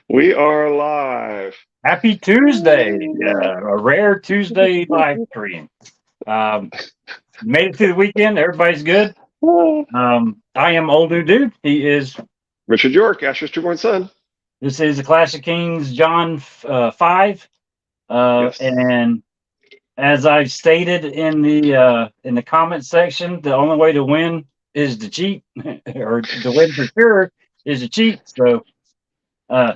We are live. Happy Tuesday, a rare Tuesday live stream. Um, Made it through the weekend. Everybody's good. I am old new dude. He is. Richard York, Asher's two-born son. This is the Clash of Kings, John 5, Yes. and as I've stated in the comment section, the only way to win is to cheat, or to win for sure is to cheat. So uh,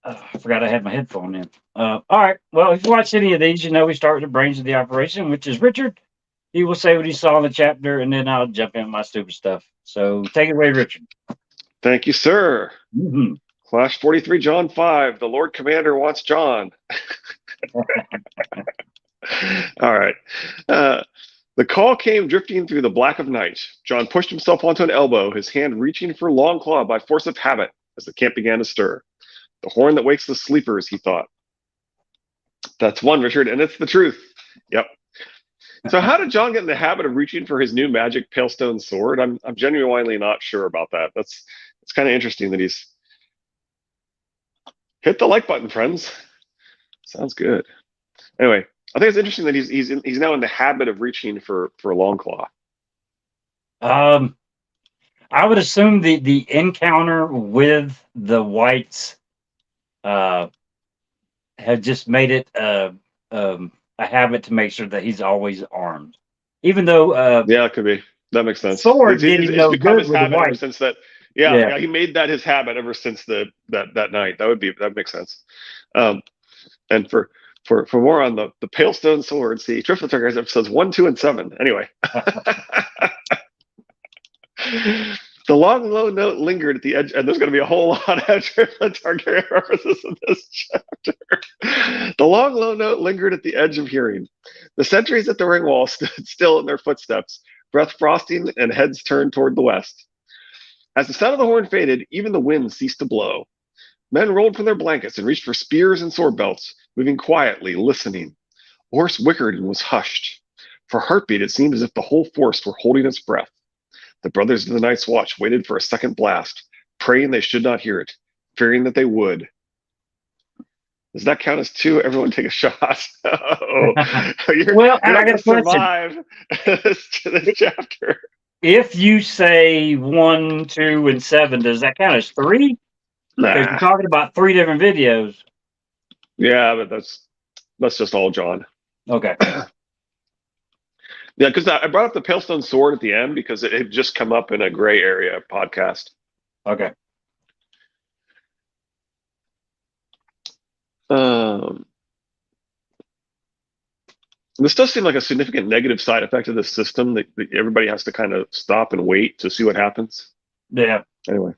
I forgot I had my headphone in. All right. Well, if you watch any of these, you know we start with the brains of the operation, which is Richard. He will say what he saw in the chapter, and then I'll jump in with my stupid stuff. So take it away, Richard. Thank you, sir. Mhm. Clash 43, John 5. The Lord Commander wants John. All right. The call came drifting through the black of night. John pushed himself onto an elbow, his hand reaching for Longclaw by force of habit as the camp began to stir. The horn that wakes the sleepers, he thought. That's one, Richard, and it's the truth. Yep. So how did John get in the habit of reaching for his new magic Palestone sword? I'm genuinely not sure about that. It's kind of interesting that he's hit the like button, friends. Sounds good. Anyway, I think it's interesting that he's now in the habit of reaching for a long claw. um, I would assume the encounter with the whites uh, have just made it a habit to make sure that he's always armed, even though Yeah, it could be. That makes sense. sword did him It's no become good his with the habit ever whites. since that. Yeah. Yeah, he made that his habit ever since that night. That makes sense. Um, and for more on the Palestone sword, see Triplet Guys episodes 1, 2, and 7. Anyway. The long, low note lingered at the edge, and there's going to be a whole lot of Triplet Targaryen references in this chapter. The long, low note lingered at the edge of hearing. The sentries at the ring wall stood still in their footsteps, breath frosting and heads turned toward the west. As the sound of the horn faded, even the wind ceased to blow. Men rolled from their blankets and reached for spears and sword belts, moving quietly, listening. Horse whickered and was hushed. For a heartbeat, it seemed as if the whole forest were holding its breath. The brothers of the Night's Watch waited for a second blast, praying they should not hear it, fearing that they would. Does that count as two? Everyone take a shot. Oh, Well, you're I not going got a to question. survive this chapter. If you say 1, 2, and 7, does that count as three? Because you're Nah. talking about three different videos. Yeah, but that's just all John. Okay. Yeah, because I brought up the Palestone sword at the end because it had just come up in a gray area podcast. Okay. Um, this does seem like a significant negative side effect of this system that everybody has to kind of stop and wait to see what happens. Yeah. Anyway,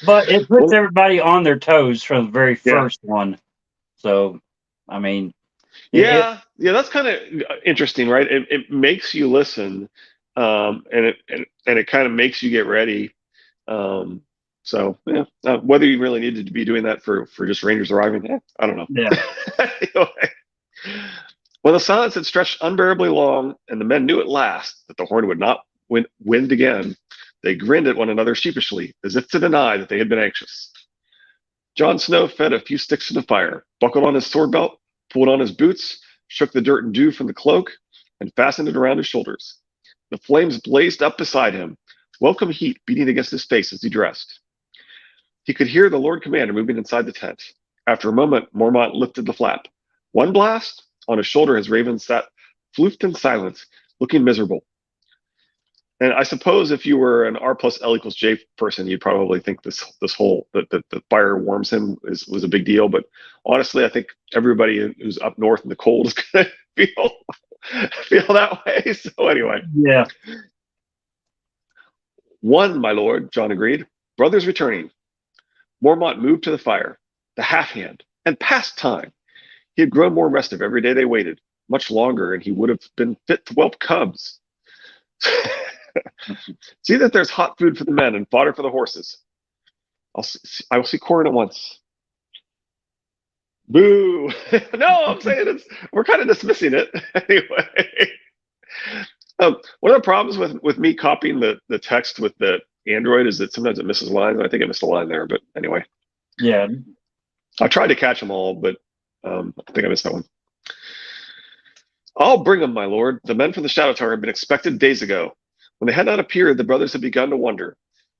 But it puts well, everybody on their toes from the very yeah, first one. So, I mean, it yeah, that's kind of interesting, right? It makes you listen, and it kind of makes you get ready. Um, so yeah, whether you really needed to be doing that for just Rangers arriving, I don't know. yeah. Anyway, when the silence had stretched unbearably long, and the men knew at last that the horn would not wind again, they grinned at one another sheepishly, as if to deny that they had been anxious. Jon Snow fed a few sticks to the fire, buckled on his sword belt, pulled on his boots, shook the dirt and dew from the cloak, and fastened it around his shoulders. The flames blazed up beside him, welcome heat beating against his face as he dressed. He could hear the Lord Commander moving inside the tent. After a moment, Mormont lifted the flap. One blast? On his shoulder, his raven sat floofed in silence, looking miserable. And I suppose if you were an R plus L equals J person, you'd probably think this whole that the fire warms him was a big deal. But honestly, I think everybody who's up north in the cold is going to feel that way. So anyway, Yeah. one, my lord, John agreed. Brothers returning. Mormont moved to the fire, the half hand, and past time. He had grown more restive every day they waited, much longer, and he would have been fit to whelp cubs. See that there's hot food for the men and fodder for the horses. I will see Corin at once. Boo! No, I'm saying we're kind of dismissing it anyway. One of the problems with me copying the text with the Android is that sometimes it misses lines. I think I missed a line there, but anyway. Yeah. I tried to catch them all, but I think I missed that one. I'll bring them, my lord. The men from the Shadow Tower had been expected days ago. When they had not appeared, the brothers had begun to wonder.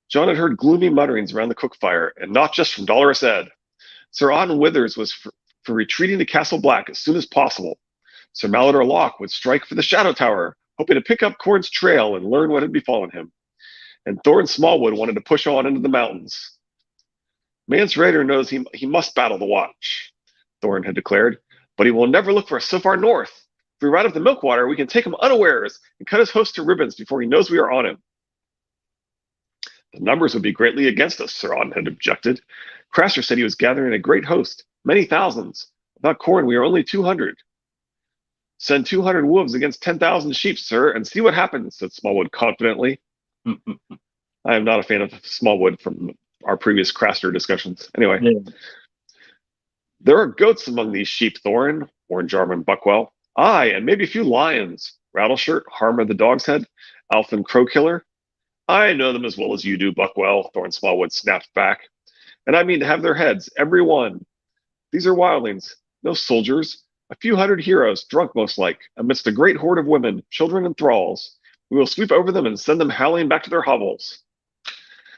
John had heard gloomy mutterings around the cook fire, and not just from Dolorous Ed. Sir Auden Withers was for retreating to Castle Black as soon as possible. Sir Malador Locke would strike for the Shadow Tower, hoping to pick up Corn's trail and learn what had befallen him. And Thorin Smallwood wanted to push on into the mountains. Mance Rayder knows he must battle the Watch, Thorin had declared, but he will never look for us so far north. If we ride up the Milkwater, we can take him unawares and cut his host to ribbons before he knows we are on him. The numbers would be greatly against us, Sir Auden had objected. Craster said he was gathering a great host, many thousands. Without Corn, we are only 200. Send 200 wolves against 10,000 sheep, sir, and see what happens, said Smallwood confidently. I am not a fan of Smallwood from our previous Craster discussions. Anyway. Yeah. There are goats among these sheep, Thorin, warned Jarman Buckwell. Aye, and maybe a few lions. Rattleshirt, Harmer the Dog's Head, Alfin Crowkiller. I know them as well as you do, Buckwell, Thorin Smallwood snapped back. And I mean to have their heads, every one. These are wildlings, no soldiers, a few hundred heroes, drunk most like, amidst a great horde of women, children, and thralls. We will sweep over them and send them howling back to their hovels.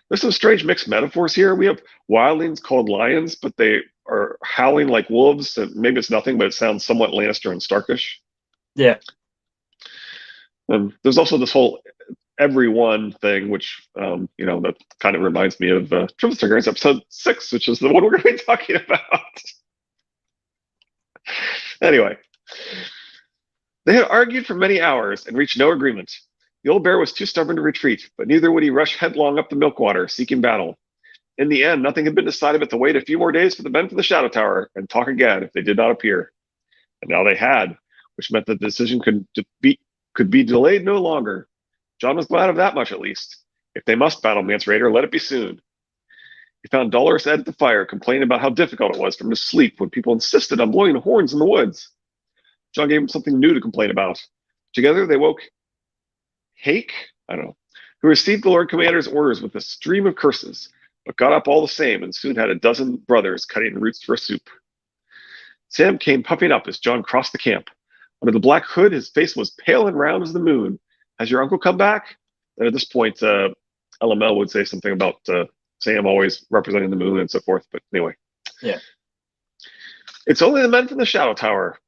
There's some strange mixed metaphors here. We have wildlings called lions, but they are howling like wolves. And maybe it's nothing, but it sounds somewhat Lannister and Starkish. Yeah. There's also this whole everyone thing, which, that kind of reminds me of Triple Targaryens episode 6, which is the one we're going to be talking about. Anyway, they had argued for many hours and reached no agreement. The old bear was too stubborn to retreat, but neither would he rush headlong up the Milkwater, seeking battle. In the end, nothing had been decided but to wait a few more days for the men from the Shadow Tower and talk again if they did not appear. And now they had, which meant that the decision could be delayed no longer. Jon was glad of that much, at least. If they must battle Mance Rayder, let it be soon. He found Dolorous Ed at the fire, complaining about how difficult it was for him to sleep when people insisted on blowing horns in the woods. Jon gave him something new to complain about. Together, they woke Hake, who received the Lord Commander's orders with a stream of curses, but got up all the same and soon had a dozen brothers cutting roots for a soup. Sam came puffing up as Jon crossed the camp. Under the black hood, his face was pale and round as the moon. Has your uncle come back? And at this point, LML would say something about Sam always representing the moon and so forth. But anyway. Yeah. It's only the men from the Shadow Tower.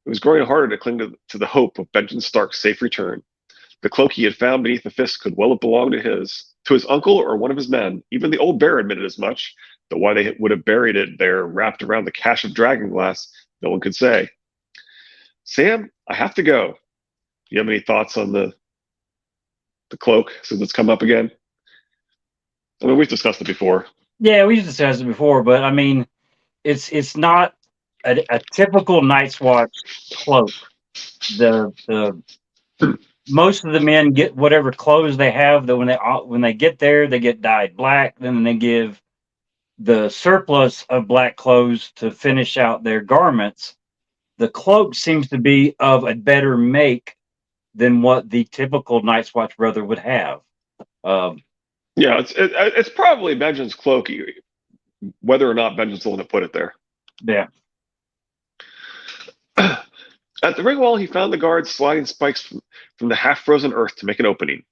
It was growing harder to cling to the hope of Benjen Stark's safe return. The cloak he had found beneath the fist could well have belonged to his uncle or one of his men. Even the old bear admitted as much, though why they would have buried it there wrapped around the cache of dragonglass, no one could say. Sam, I have to go. Do you have any thoughts on the cloak since it's come up again? I mean, we've discussed it before. Yeah, we've discussed it before, but I mean, it's not a typical Night's Watch cloak. The most of the men get whatever clothes they have. That when they get there, they get dyed black. Then they give the surplus of black clothes to finish out their garments. The cloak seems to be of a better make than what the typical Night's Watch brother would have. Yeah, it's probably Benjen's cloak, whether or not Benjen's the one that put it there. Yeah. At the ring wall, he found the guards sliding spikes from the half-frozen earth to make an opening.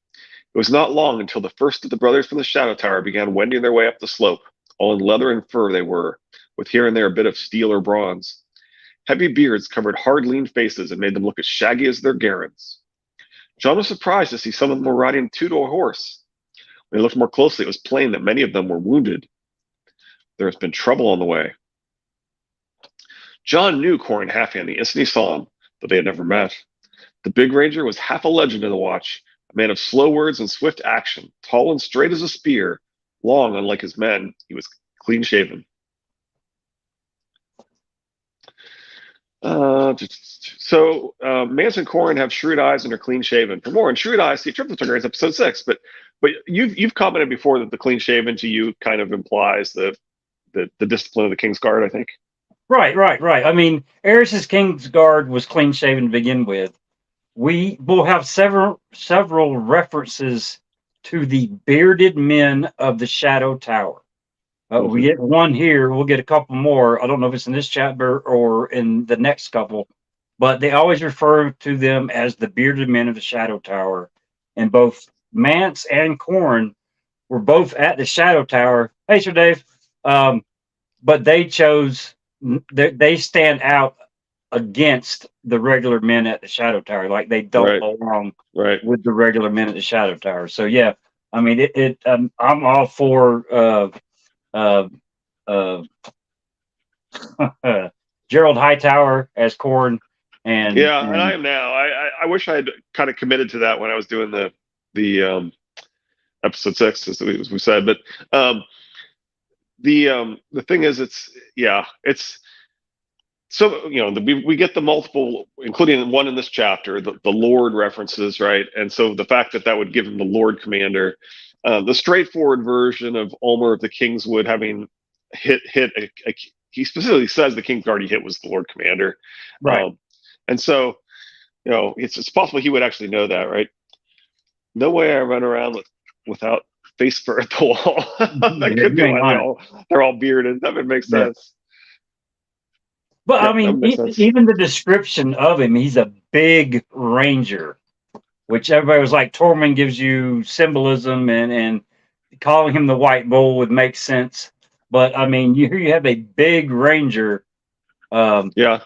It was not long until the first of the brothers from the Shadow Tower began wending their way up the slope. All in leather and fur they were, with here and there a bit of steel or bronze. Heavy beards covered hard, lean faces and made them look as shaggy as their garrons. Jon was surprised to see some of them were riding two to a horse. When he looked more closely, it was plain that many of them were wounded. There has been trouble on the way. Jon knew Corran Halfhand the instant he saw him, though they had never met. The big ranger was half a legend in the Watch, a man of slow words and swift action, tall and straight as a spear, long, unlike his men, he was clean-shaven. Mance and Corran have shrewd eyes and are clean-shaven. For more on shrewd eyes, see Triple Targaryens episode 6. But you've commented before that the clean-shaven to you kind of implies the discipline of the Kingsguard, I think. Right. I mean, Aerys's Kingsguard was clean-shaven to begin with. We will have several references to the bearded men of the Shadow Tower. We Mhm. get one here. We'll get a couple more. I don't know if it's in this chapter or in the next couple, but they always refer to them as the bearded men of the Shadow Tower. And both Mance and Corn were both at the Shadow Tower. Hey, Sir Dave. Um, but they chose, they stand out against the regular men at the Shadow Tower. Like they don't Right. belong Right. with the regular men at the Shadow Tower. So, yeah, I mean, I'm all for uh, uh, Gerald Hightower as Corn, Yeah, and I and am now. I wish I had kind of committed to that when I was doing the episode 6, as we said. But the thing is, it's yeah, it's so we get the multiple, including one in this chapter, the Lord references, right? And so the fact that would give him the Lord Commander, the straightforward version of Ulmer of the Kingswood having hit he specifically says the Kingsguard he hit was the Lord Commander, right. um, and so it's possible he would actually know that, right? No way I run around without face fur at the wall. That Yeah, could you be ain't why lying. they're all bearded. That would make Yeah. sense. But I Yep, that mean, would make sense. even the description of him, he's a big ranger, which everybody was like, Tormund gives you symbolism, and calling him the White Bull would make sense. But I mean, you have a big ranger, um, Yeah,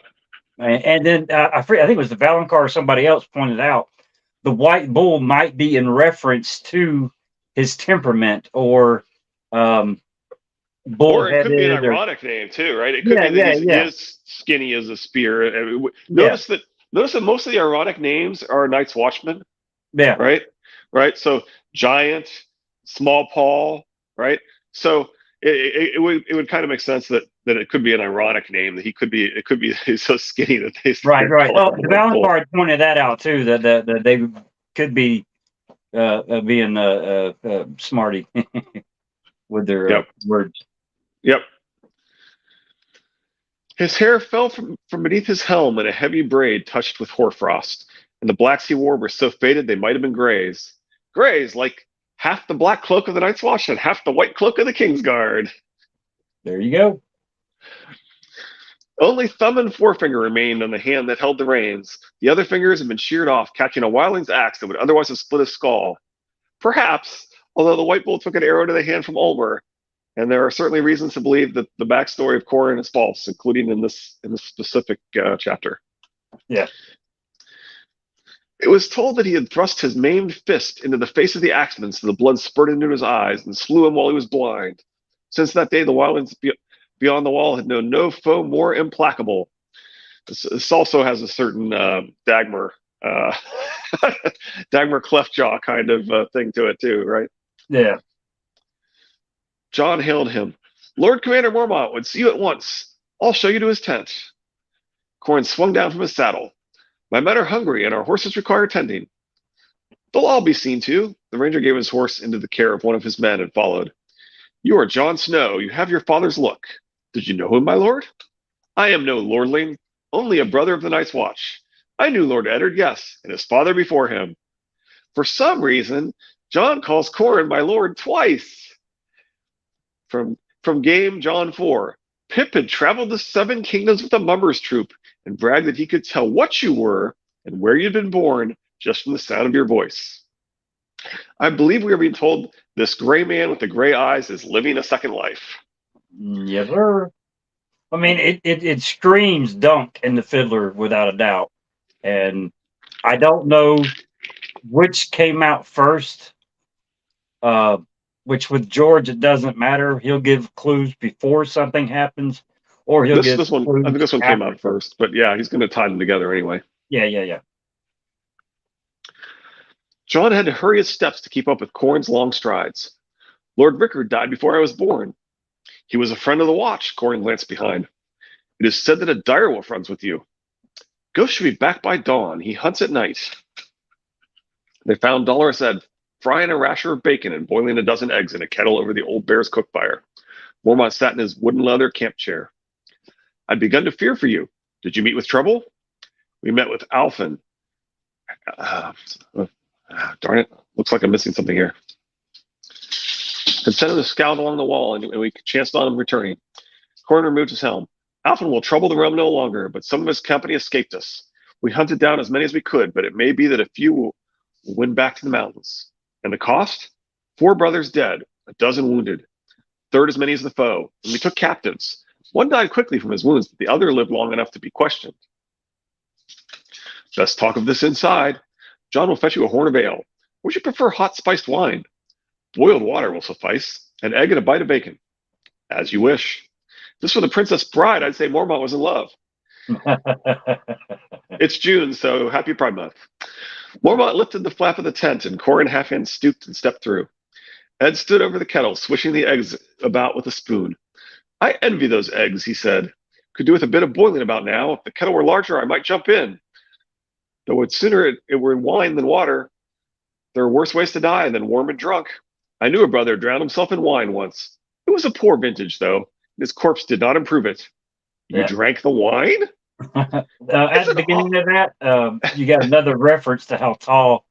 and then I think it was the Valonqar or somebody else pointed out the White Bull might be in reference to his temperament or um, or it could be an bullheaded or ironic name too, right? It could yeah, be that yeah, he yeah, is skinny as a spear. I mean, yeah, notice that most of the ironic names are Night's Watchmen, yeah. right? Right. So Giant, Small Paul, right? So it would kind of make sense that it could be an ironic name, that it could be he's so skinny that Right, they're right. calling Oh, him the the White Bull. Valonqar pointed that out too. That they could be being smarty with their Yep. words. Yep. His hair fell from beneath his helm in a heavy braid touched with hoarfrost, and the blacks he wore were so faded they might have been grays. Grays, like half the black cloak of the Night's Watch and half the white cloak of the King's Guard. There you go. Only thumb and forefinger remained on the hand that held the reins. The other fingers had been sheared off, catching a wildling's axe that would otherwise have split his skull. Perhaps, although the White Bull took an arrow to the hand from Ulmer, and there are certainly reasons to believe that the backstory of Corin is false, including in this specific chapter. Yeah. It was told that he had thrust his maimed fist into the face of the axeman so the blood spurted into his eyes and slew him while he was blind. Since that day, the wildlings beyond the wall had known no foe more implacable. This also has a certain Dagmar, uh, Dagmar Cleftjaw kind of thing to it too, right? Yeah. Jon hailed him. Lord Commander Mormont would see you at once. I'll show you to his tent. Corin swung down from his saddle. My men are hungry and our horses require tending. They'll all be seen to. The ranger gave his horse into the care of one of his men and followed. You are Jon Snow. You have your father's look. Did you know him, my lord? I am no lordling, only a brother of the Night's Watch. I knew Lord Eddard, yes, and his father before him. For some reason, Jon calls Corin my lord twice. From Game John 4. Pip had traveled the 7 kingdoms with the Mummers troop and bragged that he could tell what you were and where you'd been born just from the sound of your voice. I believe we are being told this gray man with the gray eyes is living a second life. Yes, sir. I mean, it screams Dunk and the Fiddler without a doubt. And I don't know which came out first. Uh, which with George, it doesn't matter. He'll give clues before something happens, or he'll This give this one, I think clues this one came after. out first, but yeah, he's going to tie them together anyway. Yeah, yeah, yeah. Jon had to hurry his steps to keep up with Corin's long strides. Lord Rickard died before I was born. He was a friend of the Watch. Corin glanced behind. It is said that a direwolf runs with you. Ghost should be back by dawn. He hunts at night. They found Dolorous Ed frying a rasher of bacon and boiling a dozen eggs in a kettle over the old bear's cook fire. Mormont sat in his wooden leather camp chair. I'd begun to fear for you. Did you meet with trouble? We met with Alfin. Darn it. Looks like I'm missing something here. and sent him to scout along the wall, and we chanced on him returning. Corin removed his helm. Alphen will trouble the realm no longer, but some of his company escaped us. We hunted down as many as we could, but it may be that a few will win back to the mountains. And the cost? 4 brothers dead, a dozen wounded, third as many as the foe, and we took captives. One died quickly from his wounds, but the other lived long enough to be questioned. Best talk of this inside. Jon will fetch you a horn of ale. Would you prefer hot spiced wine? Boiled water will suffice, an egg and a bite of bacon. As you wish. If this were the Princess Bride, I'd say Mormont was in love. It's June, so happy Pride Month. Mormont lifted the flap of the tent, and Corin half-hand stooped and stepped through. Ed stood over the kettle, swishing the eggs about with a spoon. I envy those eggs, he said. Could do with a bit of boiling about now. If the kettle were larger, I might jump in. Though it's sooner it were in wine than water. There are worse ways to die than warm and drunk. I knew a brother drowned himself in wine once. It was a poor vintage, though. His corpse did not improve it. You Yeah. drank the wine? At the beginning of that, you got another reference to how tall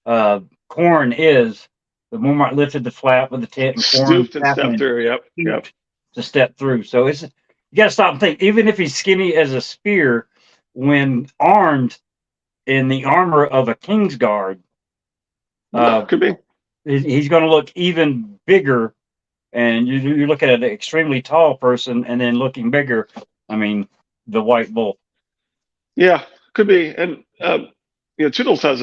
Corin is. The Mormont lifted the flap of the tent, and Corin Stooped and stepped through. Yep. To step through. So you got to stop and think. Even if he's skinny as a spear, when armed in the armor of a Kingsguard, could be. He's going to look even bigger. And you look at an extremely tall person, and then looking bigger. I mean, the White Bull. Yeah, could be. And Toodles has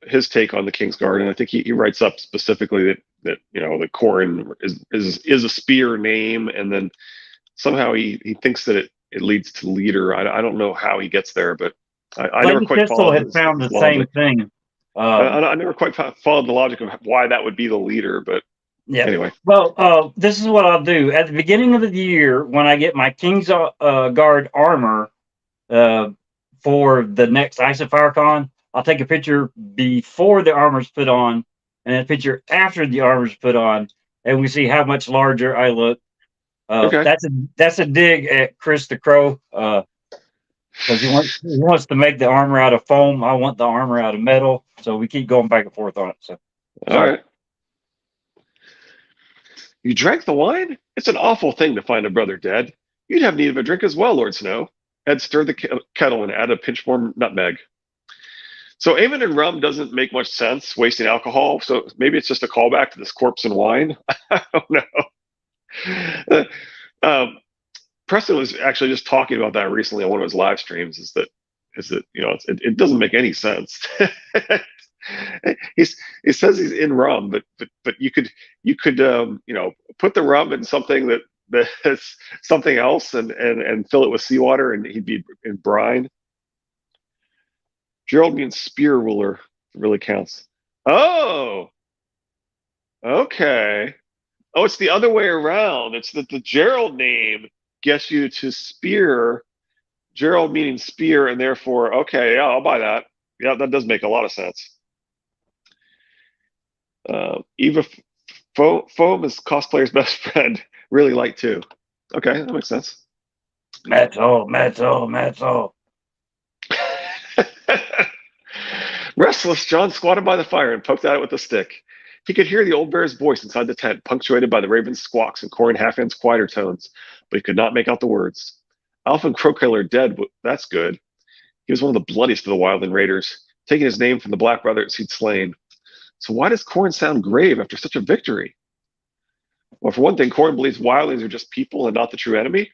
his take on the Kingsguard, and I think he writes up specifically that that Corin is a spear name, and then somehow he thinks that it leads to leader. I don't know how he gets there, but I never quite followed. Had found the same thing. I never quite followed the logic of why that would be the leader, but yeah. Anyway. Well, this is what I'll do at the beginning of the year when I get my Kingsguard armor for the next Ice and Fire Con. I'll take a picture before the armor's put on, and a picture after the armor's put on, and we see how much larger I look. Okay. That's a dig at Chris the Crow, because he wants to make the armor out of foam. I want the armor out of metal, so we keep going back and forth on it. So, all right. You drank the wine? It's an awful thing to find a brother dead. You'd have need of a drink as well, Lord Snow. Ed stirred the kettle and added a pinch more nutmeg. So Aemon and rum doesn't make much sense, wasting alcohol. So maybe it's just a callback to this corpse and wine. I don't know. Preston was actually just talking about that recently on one of his live streams. Is that it doesn't make any sense. He says he's in rum, but you could put the rum in something that's something else and fill it with seawater, and he'd be in brine. Gerald means spear ruler. It really counts. Oh, okay. Oh, it's the other way around. It's that the Gerald name gets you to spear. Gerald meaning spear, and therefore, okay, yeah, I'll buy that. Yeah, that does make a lot of sense. Eva Foam is cosplayer's best friend. Really light too. Okay, that makes sense. Metal. Restless, Jon squatted by the fire and poked at it with a stick. He could hear the old bear's voice inside the tent, punctuated by the raven's squawks and Corin Halfhand's quieter tones, but he could not make out the words. Alphen Crowkiller dead, that's good. He was one of the bloodiest of the wildling raiders, taking his name from the black brothers he'd slain. So why does Corin sound grave after such a victory? Well, for one thing, Corin believes wildlings are just people and not the true enemy.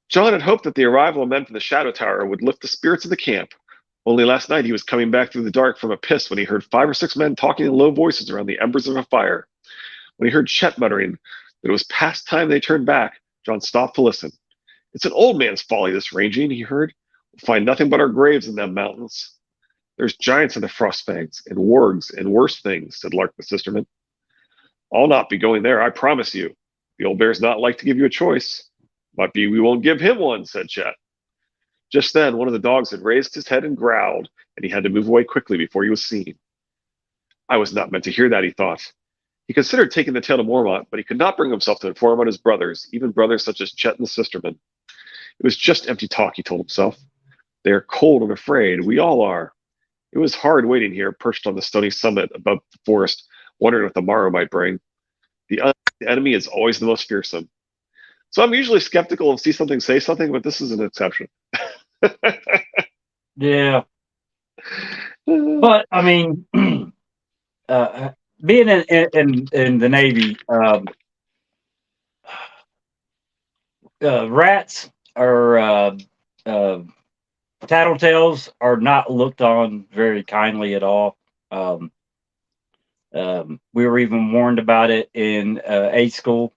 Jon had hoped that the arrival of men from the Shadow Tower would lift the spirits of the camp. Only last night he was coming back through the dark from a piss when he heard 5 or 6 men talking in low voices around the embers of a fire. When he heard Chet muttering that it was past time they turned back, Jon stopped to listen. It's an old man's folly, this ranging, he heard. We'll find nothing but our graves in them mountains. There's giants in the Frostfangs, and wargs, and worse things, said Lark the Sisterman. I'll not be going there, I promise you. The old bear's not like to give you a choice. Might be we won't give him one, said Chet. Just then, one of the dogs had raised his head and growled, and he had to move away quickly before he was seen. I was not meant to hear that, he thought. He considered taking the tale to Mormont, but he could not bring himself to inform on his brothers, even brothers such as Chet and the Sisterman. It was just empty talk, he told himself. They are cold and afraid. We all are. It was hard waiting here, perched on the stony summit above the forest, wondering what the morrow might bring. The enemy is always the most fearsome. So I'm usually skeptical of see something, say something, but this is an exception. Yeah, but I mean, uh, being in the Navy, rats or uh, tattletales are not looked on very kindly at all. Um, we were even warned about it in A school,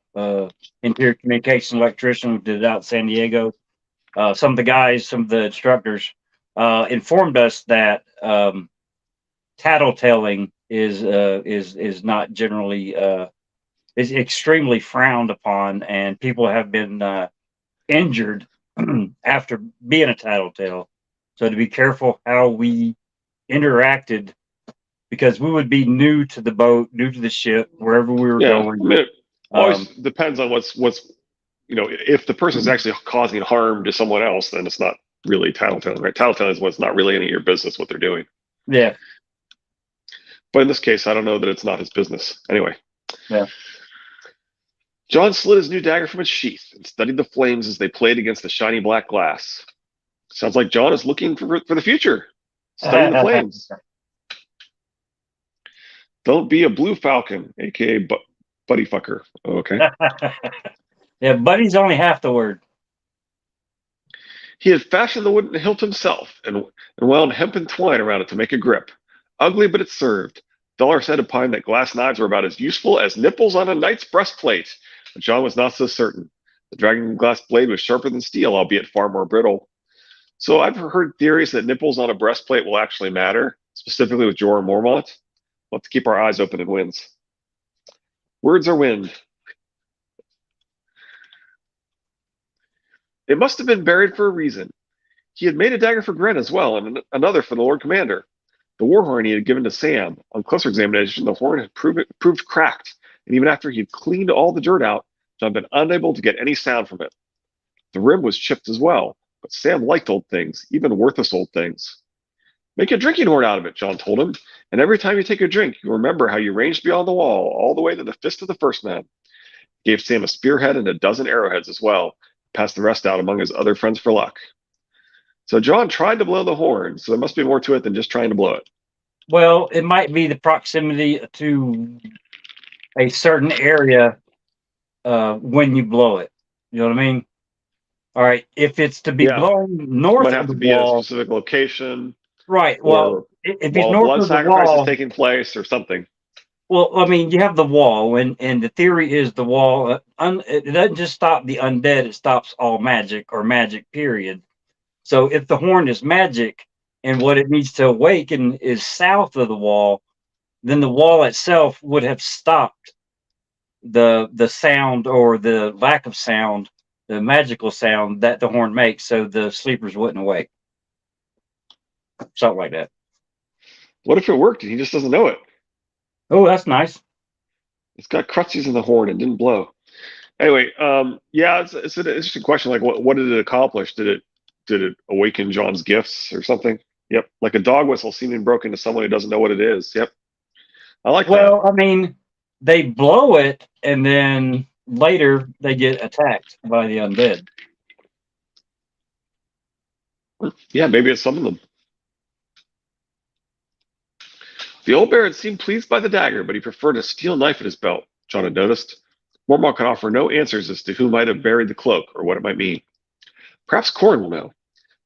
interior communication electrician. We did it out in San Diego. Some of the guys, some of the instructors, informed us that tattletaling is not generally is extremely frowned upon, and people have been injured after being a tattletale. So to be careful how we interacted, because we would be new to the boat, new to the ship, wherever we were Yeah, I going. mean, it always Um, depends on what's if the person is actually causing harm to someone else, then it's not really tattletailing, right? Tattletailing is what's not really any of your business what they're doing. yeah, But in this case, I don't know that it's not his business. Anyway, yeah. John slid his new dagger from its sheath and studied the flames as they played against the shiny black glass. Sounds like John is looking for the future, studying the flames. Don't be a blue falcon, aka buddy fucker. Okay. Yeah, buddy's only half the word. He had fashioned the wooden hilt himself and wound hempen twine around it to make a grip. Ugly, but it served. Dolores had opined that glass knives were about as useful as nipples on a knight's breastplate, but John was not so certain. The dragon glass blade was sharper than steel, albeit far more brittle. So I've heard theories that nipples on a breastplate will actually matter, specifically with Jorah Mormont. We'll have to keep our eyes open in winds. Words are wind. It must have been buried for a reason. He had made a dagger for Gren as well, and another for the Lord Commander. The war horn he had given to Sam. On closer examination, the horn had proved cracked, and even after he had cleaned all the dirt out, John had been unable to get any sound from it. The rim was chipped as well, but Sam liked old things, even worthless old things. Make a drinking horn out of it, John told him, and every time you take a drink, you remember how you ranged beyond the wall, all the way to the fist of the first man. He gave Sam a spearhead and a dozen arrowheads as well, passed the rest out among his other friends for luck. So John tried to blow the horn, so there must be more to it than just trying to blow it. Well, it might be the proximity to a certain area when you blow it. You know what I mean? All right. If it's to be Yeah, blown it might north of have the to be at a wall, specific location right? Well, or if it's while a north blood of the sacrifice is wall, taking place or something. well, I mean, you have the wall, and the theory is the wall. It doesn't just stop the undead; it stops all magic or magic. Period. So if the horn is magic, and what it needs to awaken is south of the wall, then the wall itself would have stopped the sound or the lack of sound, the magical sound that the horn makes, so the sleepers wouldn't awake. Something like that. What if it worked and he just doesn't know it? Oh, that's nice. It's got crutches in the horn and didn't blow. Anyway, yeah, it's an interesting question. Like, what did it accomplish? Did it awaken John's gifts or something? Yep, like a dog whistle seeming broken to someone who doesn't know what it is. Yep, I like that. Well, I mean, they blow it, and then later they get attacked by the undead. Yeah, maybe it's some of them. The old bear had seemed pleased by the dagger, but he preferred a steel knife at his belt, John had noticed. Mormont could offer no answers as to who might have buried the cloak or what it might mean. Perhaps Corin will know.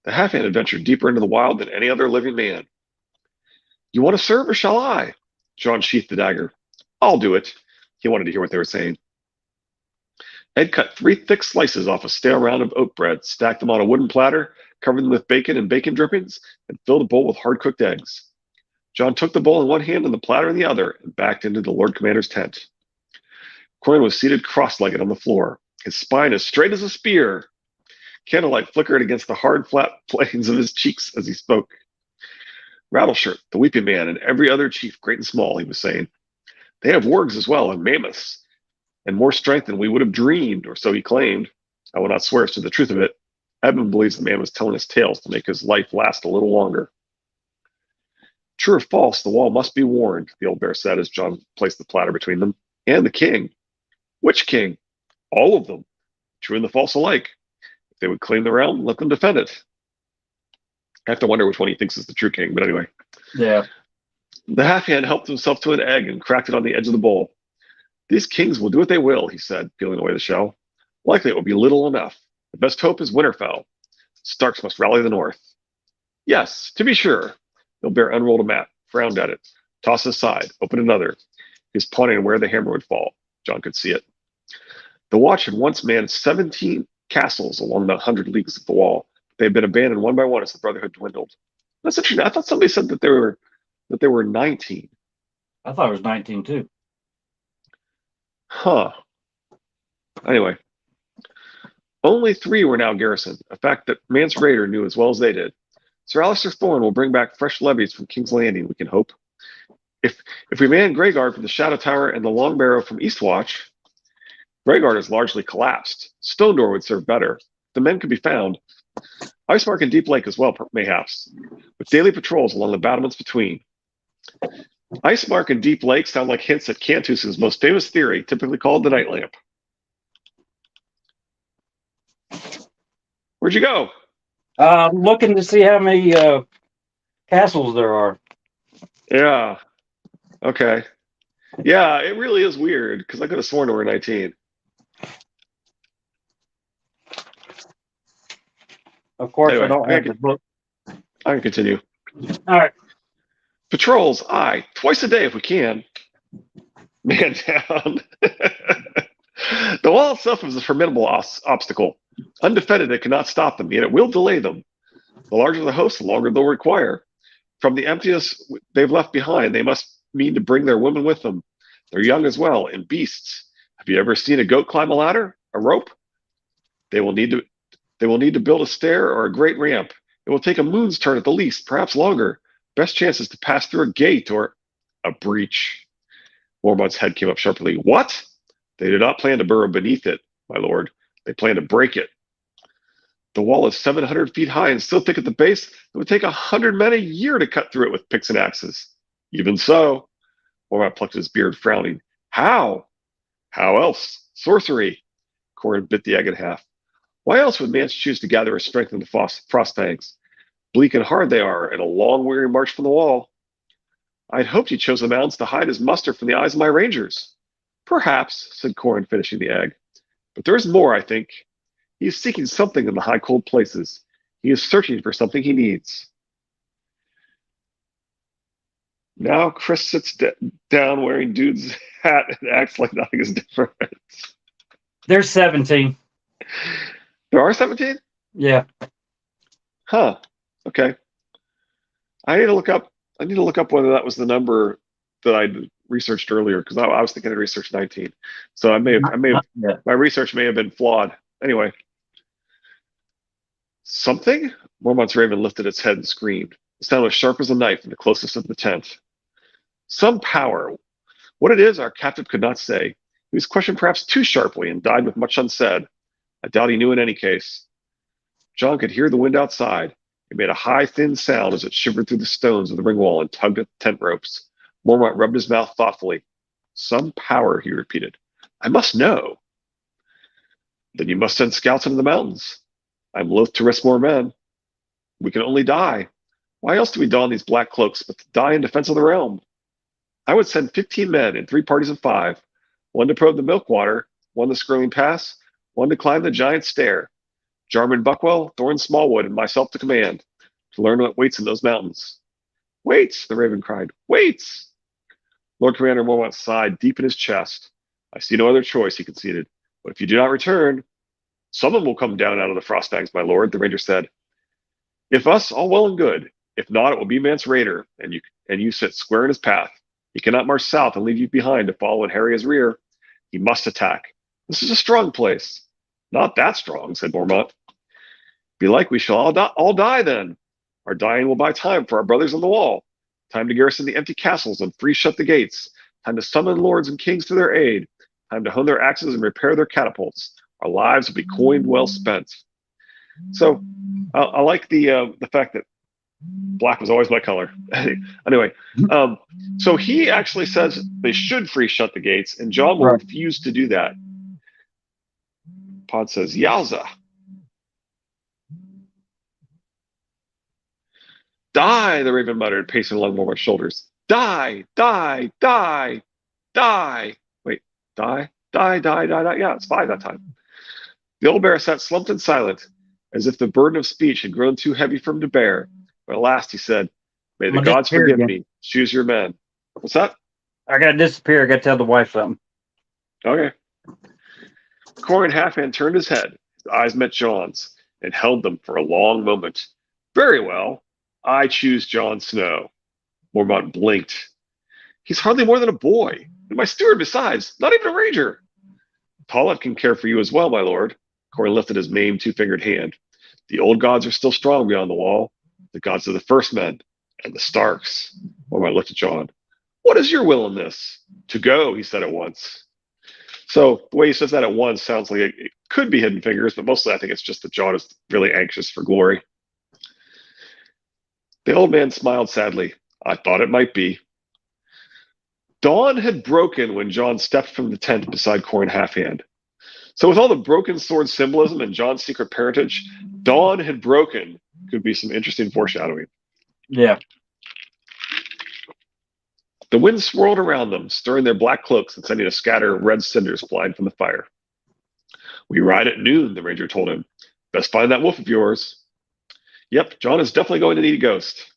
The half-hand had ventured deeper into the wild than any other living man. You want to serve, or shall I? John sheathed the dagger. I'll do it. He wanted to hear what they were saying. Ed cut 3 thick slices off a stale round of oat bread, stacked them on a wooden platter, covered them with bacon and bacon drippings, and filled a bowl with hard-cooked eggs. John took the bowl in one hand and the platter in the other and backed into the Lord Commander's tent. Corin was seated cross-legged on the floor, his spine as straight as a spear. Candlelight flickered against the hard, flat planes of his cheeks as he spoke. Rattleshirt, the weeping man, and every other chief, great and small, he was saying. They have wargs as well, and mammoths, and more strength than we would have dreamed, or so he claimed. I will not swear as to the truth of it. Edmund believes the man was telling his tales to make his life last a little longer. True or false, the wall must be warned, the old bear said as John placed the platter between them. And the king. Which king? All of them. True and the false alike. If they would claim the realm, let them defend it. I have to wonder which one he thinks is the true king, but anyway. Yeah. The half-hand helped himself to an egg and cracked it on the edge of the bowl. These kings will do what they will, he said, peeling away the shell. Likely it will be little enough. The best hope is Winterfell. Starks must rally the north. Yes, to be sure. The bear unrolled a map, frowned at it, tossed it aside, opened another. He was pointing where the hammer would fall. John could see it. The watch had once manned 17 castles along the 100 leagues of the wall. They had been abandoned one by one as the Brotherhood dwindled. That's interesting. I thought somebody said that there were 19. I thought it was 19 too. Huh. Anyway, only 3 were now garrisoned, a fact that Mance Rayder knew as well as they did. Sir Alistair Thorne will bring back fresh levies from King's Landing, we can hope. If we man Greyguard from the Shadow Tower and the Long Barrow from Eastwatch, Greyguard is largely collapsed. Stone Door would serve better. The men could be found. Icemark and Deep Lake as well, mayhaps, with daily patrols along the battlements between. Icemark and Deep Lake sound like hints at Cantus's most famous theory, typically called the Night Lamp. Where'd you go? Looking to see how many castles there are. Yeah. Okay. Yeah, it really is weird because I could have sworn there were 19. Of course, Anyway, I don't have the book. I can continue. All right. Patrols, aye, twice a day if we can. Man down. The wall itself is a formidable obstacle. Undefended, it cannot stop them, yet it will delay them. The larger the host, the longer they'll require. From the emptiness they've left behind, they must mean to bring their women with them. They're young as well, and beasts. Have you ever seen a goat climb a ladder? A rope? They will need to build a stair or a great ramp. It will take a moon's turn at the least, perhaps longer. Best chance is to pass through a gate or a breach. Mormont's head came up sharply. What? They did not plan to burrow beneath it, my lord. They plan to break it. The wall is 700 feet high and so thick at the base, it would take 100 men a year to cut through it with picks and axes. Even so, Mormont plucked his beard, frowning. How? How else? Sorcery. Corin bit the egg in half. Why else would Mance choose to gather his strength in the frost fangs? Bleak and hard they are, and a long, weary march from the wall. I'd hoped he chose the mountains to hide his muster from the eyes of my rangers. Perhaps, said Corin, finishing the egg. But there is more, I think. He is seeking something in the high, cold places. He is searching for something he needs. Now Chris sits down wearing dude's hat and acts like nothing is different. There's 17. There are 17? Yeah. Huh. Okay. I need to look up whether that was the number that I researched earlier, because I was thinking I researched 19. So my research may have been flawed. Anyway. Something? Mormont's raven lifted its head and screamed. The sound was sharp as a knife in the closest of the tent. Some power. What it is, our captive could not say. He was questioned perhaps too sharply and died with much unsaid. I doubt he knew in any case. John could hear the wind outside. It made a high, thin sound as it shivered through the stones of the ring wall and tugged at the tent ropes. Mormont rubbed his mouth thoughtfully. Some power, he repeated. I must know. Then you must send scouts into the mountains. I'm loath to risk more men. We can only die. Why else do we don these black cloaks but to die in defense of the realm? I would send 15 men in 3 parties of 5. 1 to probe the Milkwater, 1 the Skirling Pass, 1 to climb the Giant Stair. Jarman Buckwell, Thorne Smallwood, and myself to command, to learn what waits in those mountains. Waits, the raven cried. Waits! Lord Commander Mormont sighed deep in his chest. I see no other choice, he conceded. But if you do not return, someone will come down out of the Frostfangs, my lord, the ranger said. If us, all well and good. If not, it will be Mance Rayder, and you sit square in his path. He cannot march south and leave you behind to follow and harry his rear. He must attack. This is a strong place. Not that strong, said Mormont. Belike we shall all die then. Our dying will buy time for our brothers on the wall. Time to garrison the empty castles and free shut the gates. Time to summon lords and kings to their aid. Time to hone their axes and repair their catapults. Our lives will be coined well spent. So I like the fact that Black was always my color. Anyway, um, so he actually says they should free shut the gates, and Jon will Right. refuse to do that. Pod says, "Yowza, die!" The Raven muttered, pacing along Mormont's shoulders. "Die, die, die, die!" Wait, die, die, die, die, die. Yeah, it's 5 that time. The old bear sat slumped and silent, as if the burden of speech had grown too heavy for him to bear. But at last he said, "May I'm the gonna gods disappear forgive again. me. Choose your men." What's that? I gotta disappear. I gotta tell the wife something. Okay. Corin Halfhand turned his head. His eyes met Jon's and held them for a long moment. "Very well. I choose Jon Snow." Mormont blinked. "He's hardly more than a boy, and my steward besides, not even a ranger." "Paulette can care for you as well, my lord." Corin lifted his maimed two-fingered hand. "The old gods are still strong beyond the wall, the gods of the first men, and the Starks." Mormont looked at Jon. "What is your will in this?" "To go," he said at once. So the way he says that at once sounds like it could be Hidden Fingers, but mostly I think it's just that Jon is really anxious for glory. The old man smiled sadly. "I thought it might be." Dawn had broken when Jon stepped from the tent beside Corin Halfhand. So with all the broken sword symbolism and Jon's secret parentage, dawn had broken could be some interesting foreshadowing. Yeah. The wind swirled around them, stirring their black cloaks and sending a scatter of red cinders flying from the fire. "We ride at noon," the ranger told him. "Best find that wolf of yours." "Yep, Jon is definitely going to need a ghost."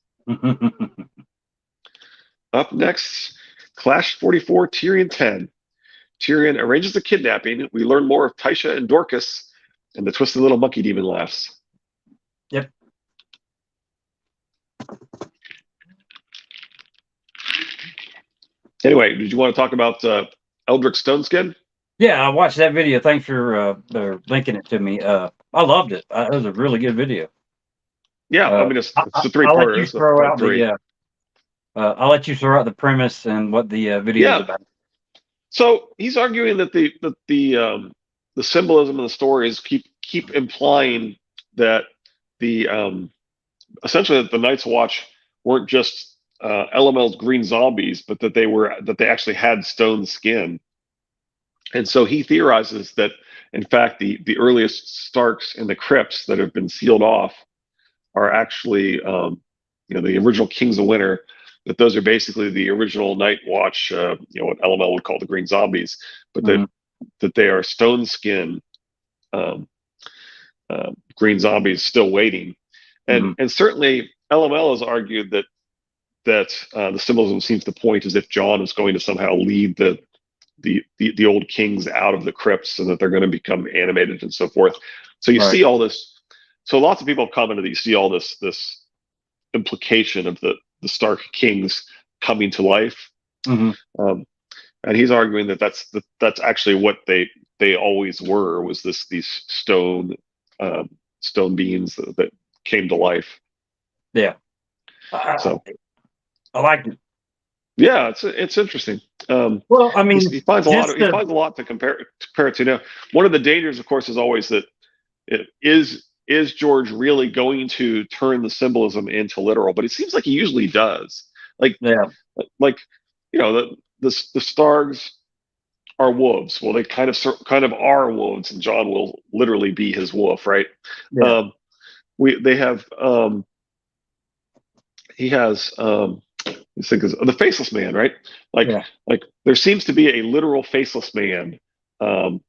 Up next, Clash 44, Tyrion 10. Tyrion arranges the kidnapping. We learn more of Tysha and Dorcas, and the twisted little monkey demon laughs. Yep. Anyway, did you want to talk about Eldrick Stoneskin? Yeah, I watched that video. Thanks for linking it to me. I loved it. It was a really good video. Yeah, I mean, it's a I'll let you three-parter. It's a throw part out three. I'll let you throw out the premise and what the video is Yeah, about. so he's arguing that the symbolism of the stories keep implying that the essentially that the Night's Watch weren't just LML's green zombies, but that they actually had stone skin. And so he theorizes that, in fact, the earliest Starks in the crypts that have been sealed off are actually, the original Kings of Winter. That those are basically the original Night Watch, what LML would call the Green Zombies, but Mm-hmm. that they are stone skin um, Green Zombies still waiting, Mm-hmm. and certainly LML has argued that the symbolism seems to point as if Jon is going to somehow lead the old kings out of the crypts and that they're going to become animated and so forth. So you Right. see all this. So lots of people have commented that you see all this implication of the Stark kings coming to life, Mm-hmm. um, and he's arguing that that's actually what they always were, was these um, stone beings that came to life. Yeah. I, So I liked it. yeah, it's interesting. Well, I mean, He finds a lot just of he finds a lot to compare it to. Now, one of the dangers, of course, is always that is George really going to turn the symbolism into literal? But it seems like he usually does. Like yeah. like the Stargs are wolves. Well, they kind of are wolves, and Jon will literally be his wolf, right? Yeah. Um, we they have he has let's think of the faceless man, right? Like Yeah. like there seems to be a literal faceless man who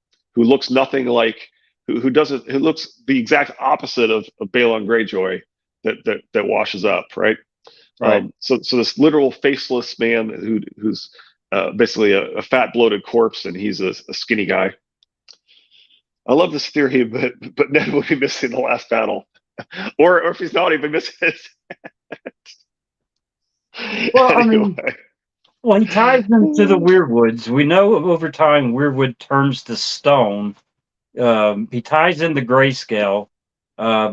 looks nothing like who looks the exact opposite of Balon Greyjoy that washes up, right? Right. So this literal faceless man who's basically a fat bloated corpse, and he's a skinny guy. I love this theory, but Ned will be missing the last battle, or if he's not even missing it. Well, I mean, Anyway, well, he ties them to the Weirwoods. We know over time Weirwood turns to stone. He ties in the grayscale.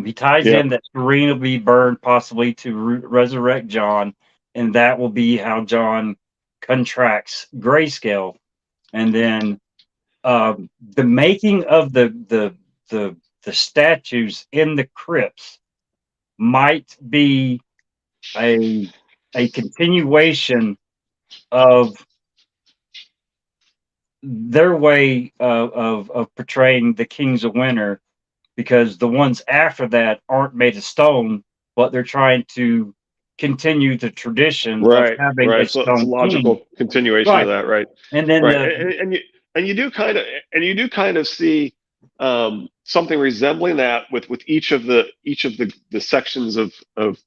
He ties yeah, in that Shireen will be burned possibly to resurrect Jon, and that will be how Jon contracts grayscale. And then the making of the statues in the crypts might be a a continuation of their way of portraying the kings of winter, because the ones after that aren't made of stone, but they're trying to continue the tradition of Right, having a right. So it's a stone king. logical continuation of Right. that, right? And then Right, the and you do kind of see something resembling that with each of the sections of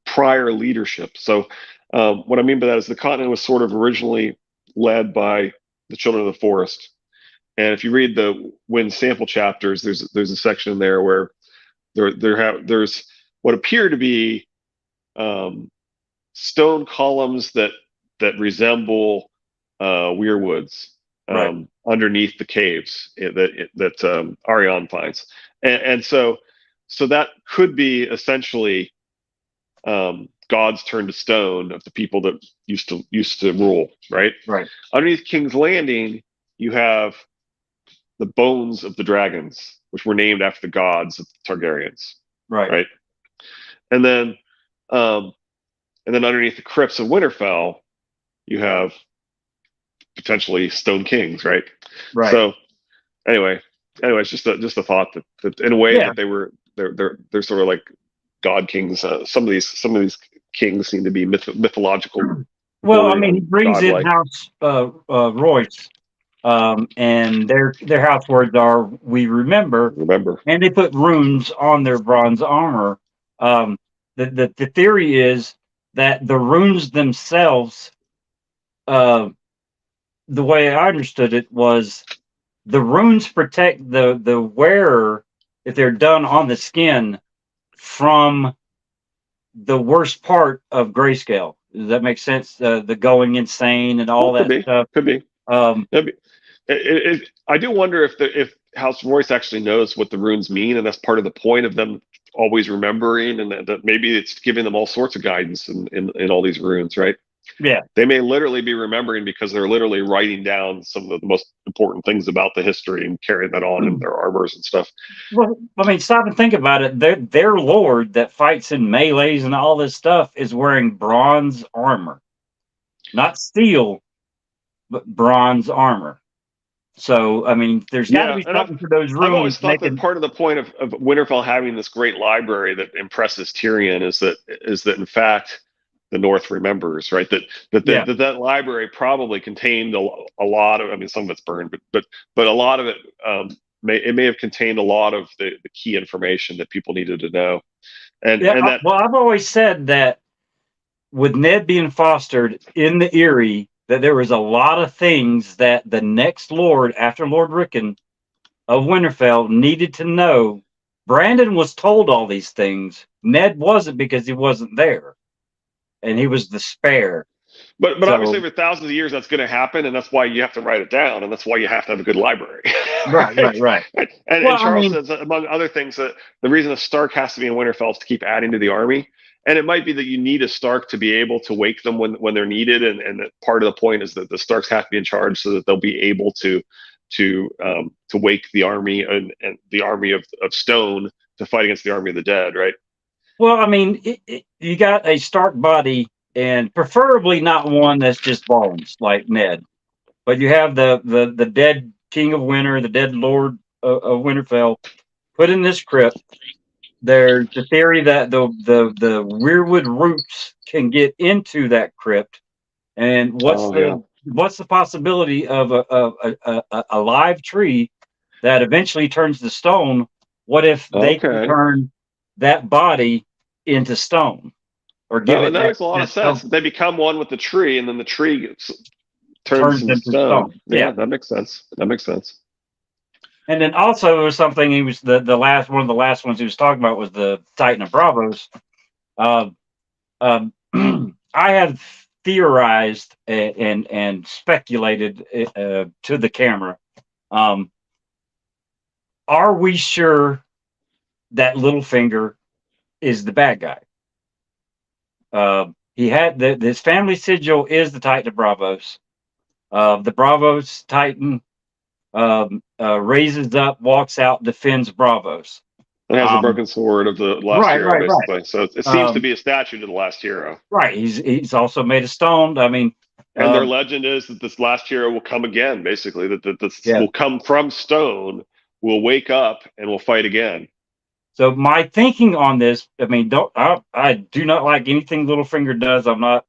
prior leadership. So what I mean by that is the continent was sort of originally led by the children of the forest, and if you read the wind sample chapters, there's a section there where there's what appear to be um, stone columns that resemble weirwoods right, underneath the caves that Arion finds, and so that could be essentially God's turn to stone of the people that used to rule. Right right, underneath King's Landing, you have the bones of the dragons, which were named after the gods of the Targaryens. right, Right, and then um, underneath the crypts of Winterfell, you have potentially Stone Kings, right? right. So anyway, it's just a thought that in a way Yeah. that they're sort of like God kings. Some of these kings seem to be mythological, Well, I border mean, he on brings in godlike. House Royce, and their house words are "We remember," Remember, and they put runes on their bronze armor. Um, the theory is that the runes themselves, uh, the way I understood it, was the runes protect the wearer if they're done on the skin from the worst part of grayscale. Does that make sense? The going insane and all well, that stuff. could be. Um, Could be. I do wonder if House Royce actually knows what the runes mean, and that's part of the point of them always remembering, and that maybe it's giving them all sorts of guidance in all these runes, right? yeah. They may literally be remembering because they're literally writing down some of the most important things about the history and carrying that on in their armors and stuff. Well, I mean, stop and think about it. Their lord that fights in melees and all this stuff is wearing bronze armor, not steel, but bronze armor. So, I mean, there's got to Yeah, be and something to those I've always runes thought that making. part of the point of Winterfell having this great library that impresses Tyrion is that in fact the North remembers, right? Yeah, That library probably contained a lot of. I mean, some of it's burned, but a lot of it may have contained a lot of the key information that people needed to know, yeah. and that Well, I've always said that with Ned being fostered in the Erie, that there was a lot of things that the next Lord after Lord Rickon of Winterfell needed to know. Brandon was told all these things. Ned wasn't, because he wasn't there, and he was the spare. but obviously So over thousands of years that's going to happen, and that's why you have to write it down, and that's why you have to have a good library. right, right, Right? right. And Well, I Charles mean, says, among other things, that the reason a Stark has to be in Winterfell is to keep adding to the army. And it might be that you need a Stark to be able to wake them when they're needed, and that part of the point is that the Starks have to be in charge so that they'll be able to wake the army, and the army of stone to fight against the army of the dead, right? well, I mean, you got a Stark body, and preferably not one that's just bones like Ned, but you have the dead King of Winter, the dead Lord of Winterfell, put in this crypt. There's the theory that the weirwood roots can get into that crypt, and Oh yeah. what's the possibility of a live tree that eventually turns to stone? What if they can Okay. turn that body into stone, or give No, it and that makes a lot of that sense. stone They become one with the tree, and then the tree turns turns into into stone. stone? Yeah, Yeah. that makes sense. That makes sense. And then also, it was something he was the last one of the last ones he was talking about was the Titan of Bravos. Uh, um, I had theorized and speculated to the camera. Um, are we sure that Littlefinger is the bad guy? He had his family sigil is the Titan of Bravos. The Bravos Titan raises up, walks out, defends Bravos. It has the Um, broken sword of the last right, hero, right, right. basically. So it seems to Um, be a statue to the last hero. right. He's also made of stone. I mean, And their um, legend is that this last hero will come again, basically, that this yeah. will come from stone, will wake up, and will fight again. So my thinking on this, I mean, I do not like anything Littlefinger does. I'm not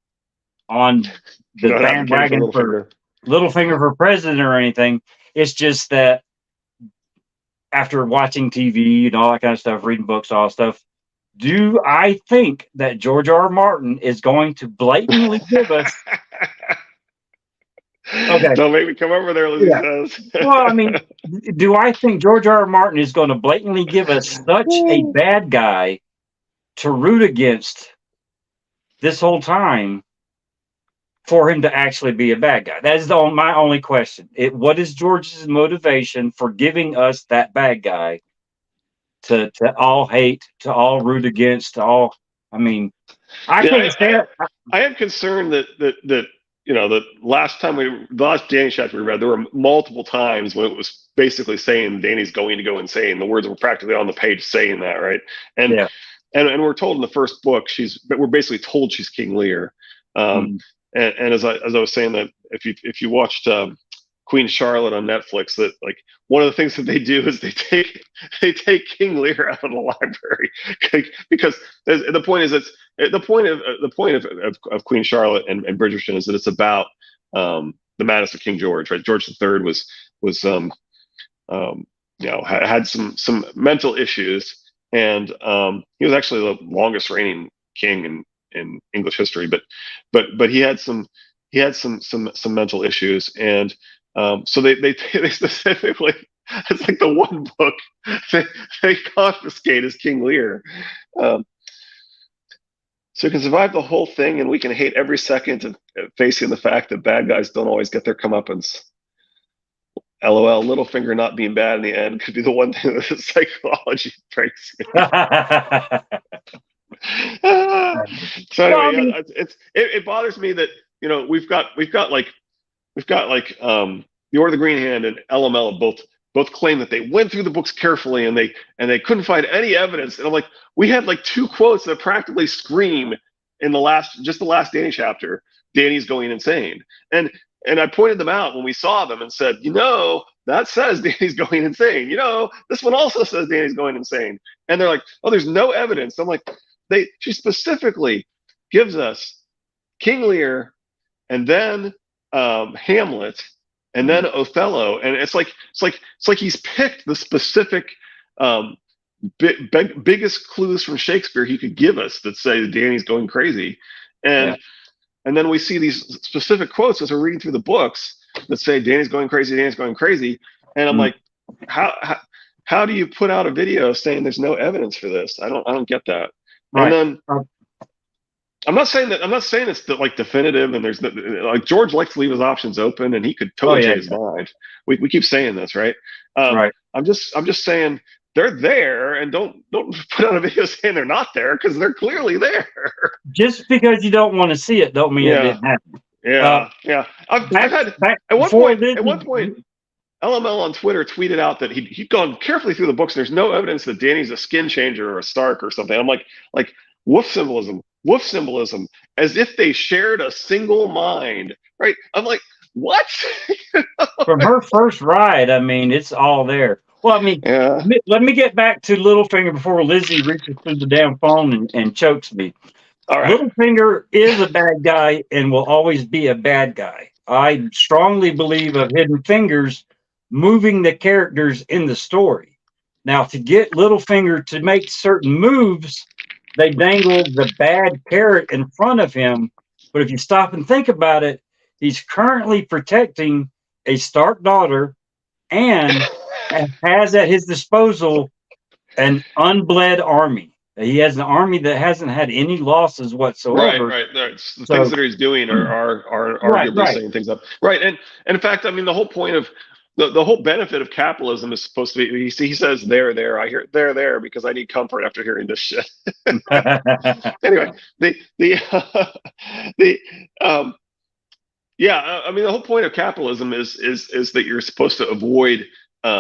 on the Not advocating for bandwagon for Littlefinger. Littlefinger for president or anything. It's just that after watching TV and all that kind of stuff, reading books, all that stuff, do I think that George R. R. Martin is going to blatantly give us? Okay, Don't make me come over there, Lizzie yeah. says. Well, I mean, do I think George R. R. Martin is going to blatantly give us such a bad guy to root against this whole time for him to actually be a bad guy? That is my only question. What is George's motivation for giving us that bad guy to all hate, to all root against, to all? I mean, I Yeah, can't stand. I am concerned that the last Danny chapter we read, there were multiple times when it was basically saying Danny's going to go insane. The words were practically on the page saying that, right? And Yeah. and we're told in the first book we're basically told she's King Lear. Um, Mm. and as I was saying, that if you watched Queen Charlotte on Netflix, that like one of the things that they do is they take King Lear out of the library because the point is the point of Queen Charlotte and Bridgerton is that it's about the madness of King George, right? George III was had some mental issues, and he was actually the longest reigning king in English history, but he had some mental issues, and so they specifically, it's like the one book they confiscate as King Lear. Um, so we can survive the whole thing, and we can hate every second of facing the fact that bad guys don't always get their comeuppance. LOL, Littlefinger not being bad in the end could be the one thing that the psychology breaks. So Well, I anyway, mean, yeah, it bothers me that we've got the Order of the Green Hand and LML both claim that they went through the books carefully and they couldn't find any evidence. And I'm like, we had like two quotes that practically scream in the last Danny chapter, Danny's going insane. And I pointed them out when we saw them and said, that says Danny's going insane. This one also says Danny's going insane. And they're like, oh, there's no evidence. I'm like, she specifically gives us King Lear and then Hamlet and then Othello, and it's like he's picked the specific biggest clues from Shakespeare he could give us that say that Danny's going crazy, yeah, and then we see these specific quotes as we're reading through the books that say Danny's going crazy, Danny's going crazy, and I'm like, how do you put out a video saying there's no evidence for this? I don't get that. right. And then I'm not saying it's like definitive, and there's like George likes to leave his options open, and he could totally change his mind. We keep saying this, right? Right. I'm just saying they're there, and don't put out a video saying they're not there because they're clearly there. Just because you don't want to see it, don't mean it didn't happen. Yeah. I've had at one point, LML on Twitter tweeted out that he'd gone carefully through the books, and there's no evidence that Danny's a skin changer or a Stark or something. I'm like wolf symbolism, as if they shared a single mind, right? I'm like, what? From her first ride, I mean, it's all there. Well, I mean, Yeah. let me get back to Littlefinger before Lizzie reaches through the damn phone and chokes me. All right. Littlefinger is a bad guy and will always be a bad guy. I strongly believe of Hidden Fingers moving the characters in the story. Now, to get Littlefinger to make certain moves, they dangle the bad carrot in front of him. But if you stop and think about it, he's currently protecting a Stark daughter and has at his disposal an unbled army. He has an army that hasn't had any losses whatsoever. Right. The things that he's doing are arguably setting things up. Right. And in fact, I mean, the whole point of the whole benefit of capitalism is supposed to be, he says, there. I hear there because I need comfort after hearing this shit. Anyway, I mean, the whole point of capitalism is that you're supposed to avoid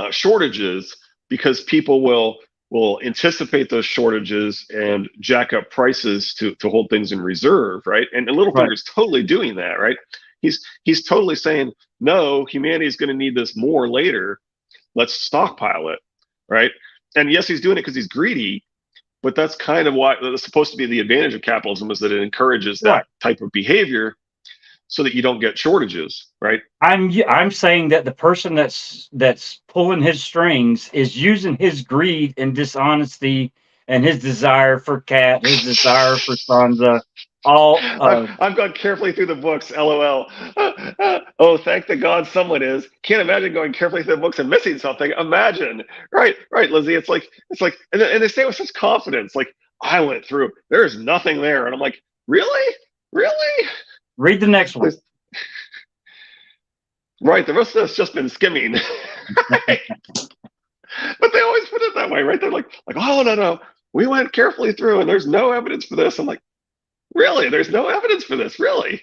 shortages because people will will anticipate those shortages and jack up prices to hold things in reserve, right? And Right. Littlefinger's totally doing that, right? He's totally saying, no, humanity's going to need this more later. Let's stockpile it, right? And yes, he's doing it because he's greedy, but that's kind of why that's supposed to be the advantage of capitalism, is that it encourages that Right. type of behavior so that you don't get shortages, right? I'm saying that the person that's pulling his strings is using his greed and dishonesty and his desire for Cat, his desire for Sansa, all I've gone carefully through the books. LOL. Oh, thank the God someone is. Can't imagine going carefully through the books and missing something. Imagine. Right, Lizzie. It's like, and they say it with such confidence. Like, I went through. There's nothing there, and I'm like, really, really. read the next one. Right. The rest of it's just been skimming. Right? But they always put it that way, right? They're like, oh no, we went carefully through, and there's no evidence for this. I'm like, really? There's no evidence for this, really?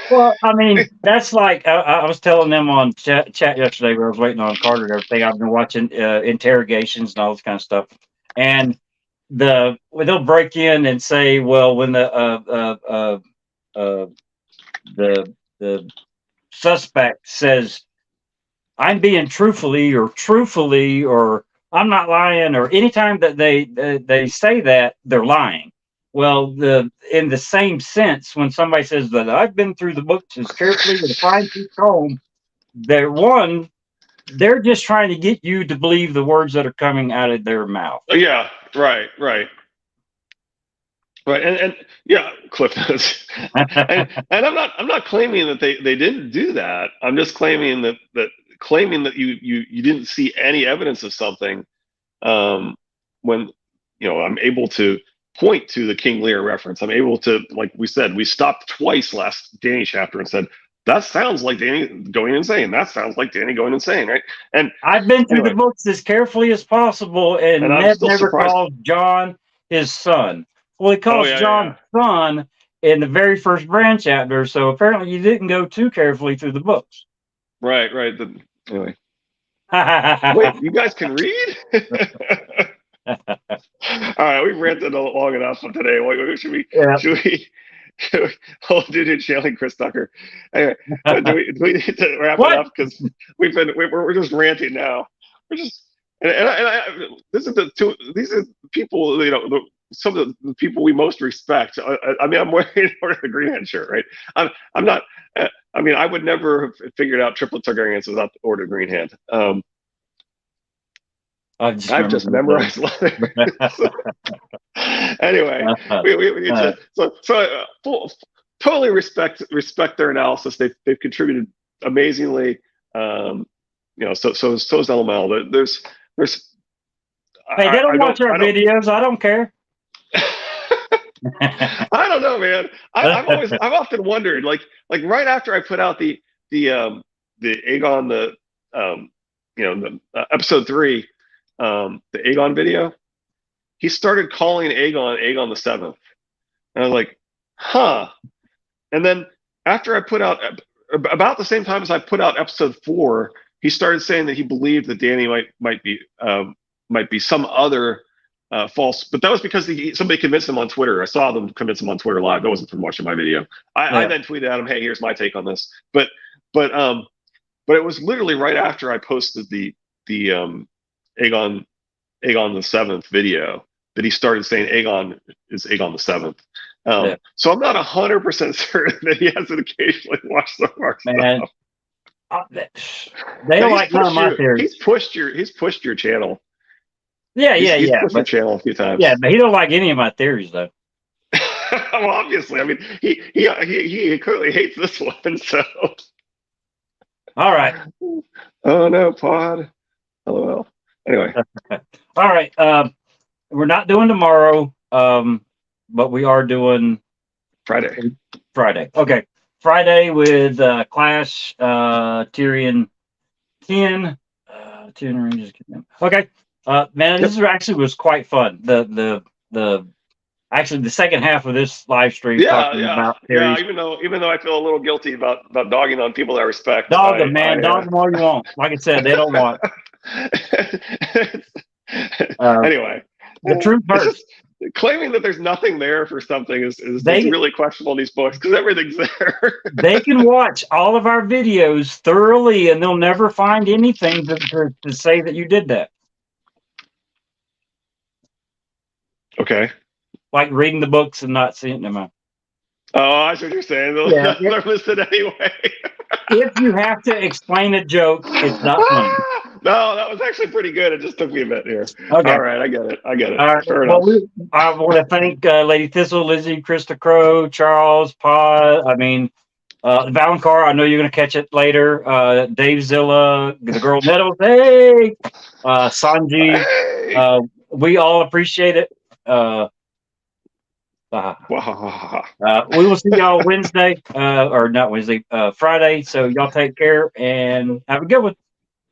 Well, I mean, that's like I was telling them on chat yesterday where I was waiting on Carter and everything. I've been watching interrogations and all this kind of stuff, and they'll break in and say, well, when the suspect says, I'm being truthfully, or I'm not lying, or anytime that they say that, they're lying. Well, in the same sense, when somebody says that I've been through the books as carefully with a fine-tooth comb, they're just trying to get you to believe the words that are coming out of their mouth. Yeah, right. And yeah, Cliff Notes. and I'm not claiming that they didn't do that. I'm just claiming that you didn't see any evidence of something, when I'm able to point to the King Lear reference. I'm able to, like we said, we stopped twice last Danny chapter and said, that sounds like Danny going insane. That sounds like Danny going insane, right? And I've been through the anyway, books as carefully as possible, and and I'm Ned still never surprised. calls John his son. Well, he Oh calls yeah. John son in the very first Brand chapter, so apparently you didn't go too carefully through the books. Right. Anyway, wait, you guys can read? All right, we've ranted long enough for today. Should we? Yeah. Should we? Oh, dude, shailing Chris Tucker. Anyway, do we need to wrap it What? up, because we're just ranting now. We're just this is these are people, some of the people we most respect. I mean, I'm wearing the green hand shirt, right? I'm not. I mean, I would never have figured out triplet Targaryens without the Order of Green Hand. I've just memorized letters. Anyway, we need to totally respect their analysis. They've contributed amazingly. So is LML. There's Hey, they don't watch our videos. I don't care. I don't know, man. I've often wondered, like right after I put out the Aegon, the episode 3, the Aegon video, he started calling Aegon the Seventh, and I was like, huh. And then after I put out, about the same time as I put out episode 4, he started saying that he believed that Danny might be some other false, but that was because somebody convinced him on Twitter. I saw them convince him on Twitter live. That wasn't from watching my video. I then tweeted at him, "Hey, here's my take on this." But it was literally right after I posted the Aegon the Seventh video that he started saying Aegon is Aegon the Seventh. So I'm not 100% certain that he hasn't occasionally watched some of our stuff. They don't like none of my theories. He's pushed your channel. Yeah. He's pushed your channel a few times. Yeah, but he don't like any of my theories, though. Well, obviously, I mean, he clearly hates this one. So, all right. Oh no, pod. LOL. Anyway. All right. We're not doing tomorrow, but we are doing Friday. Okay. Friday with Clash, Tyrion 10. Tyrion Rangers. Okay. Man, this was quite fun. Actually the second half of this live stream. Yeah. Even though I feel a little guilty about dogging on people that I respect. Dog them, man. Dog them all you want. Like I said, they don't want. Anyway, The truth it's hurts. just claiming that there's nothing there for something is They really questionable in these books because everything's there. they can watch all of our videos thoroughly, and they'll never find anything to say that you did that. Okay. Like reading the books and not seeing them. Oh, I see what you're saying. Yeah. They're listed anyway. If you have to explain a joke, it's not funny. No, that was actually pretty good. It just took me a bit here. Okay. All right, I get it. I get it. All right. Fair Well, enough. I want to thank Lady Thistle, Lizzie, Krista Crow, Charles, Pa. I mean, Valencar. I know you're going to catch it later. Dave Zilla, the girl Nettles. Hey, Sanji. Hey! We all appreciate it. Wow. We will see y'all Wednesday, or not Wednesday, Friday. So y'all take care and have a good one.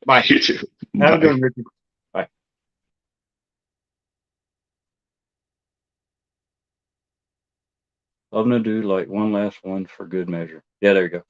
Bye. You too. Have a good Bye. one, Richard. Bye. I'm gonna do like one last one for good measure. Yeah, there you go.